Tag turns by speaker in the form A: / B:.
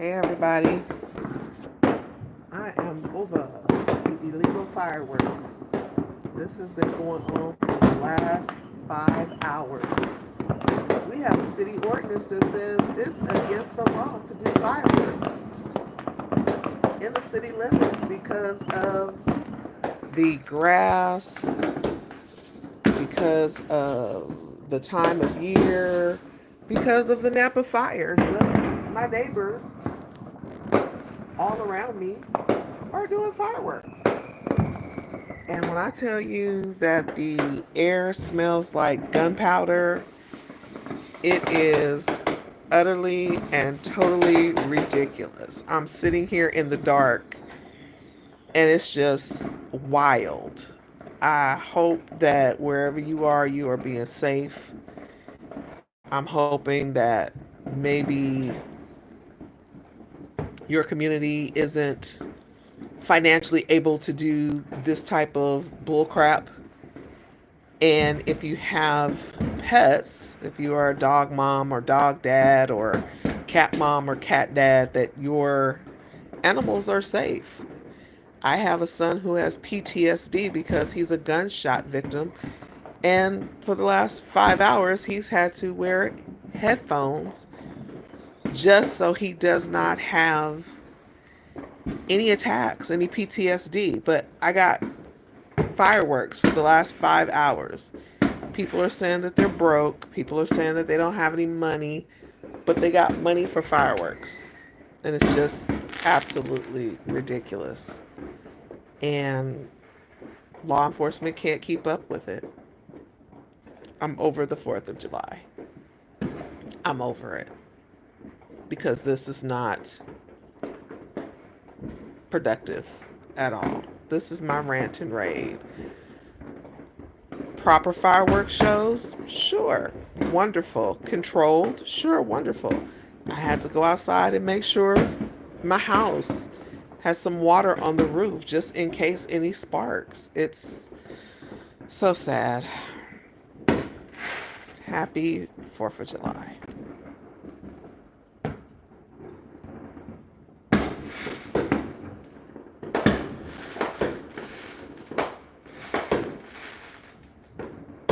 A: Hey everybody, I am over the illegal fireworks. This has been going on for the last 5 hours. We have a city ordinance that says it's against the law to do fireworks in the city limits because of the grass, because of the time of year, because of the Napa fires. Well, my neighbors all around me are doing fireworks. And when I tell you that the air smells like gunpowder, it is utterly and totally ridiculous. I'm sitting here in the dark and it's just wild. I hope that wherever you are being safe. I'm hoping that maybe your community isn't financially able to do this type of bullcrap. And if you have pets, if you are a dog mom or dog dad or cat mom or cat dad, that your animals are safe. I have a son who has PTSD because he's a gunshot victim. And for the last 5 hours, he's had to wear headphones just so he does not have any attacks, any PTSD. But I got fireworks for the last 5 hours. People are saying that they're broke. People are saying that they don't have any money, but they got money for fireworks. And it's just absolutely ridiculous. And law enforcement can't keep up with it. I'm over the 4th of July. I'm over it because this is not productive at all. This is my rant and rave. Proper fireworks shows? Sure. Wonderful. Controlled? Sure. Wonderful. I had to go outside and make sure my house has some water on the roof just in case any sparks. It's so sad. Happy 4th of July.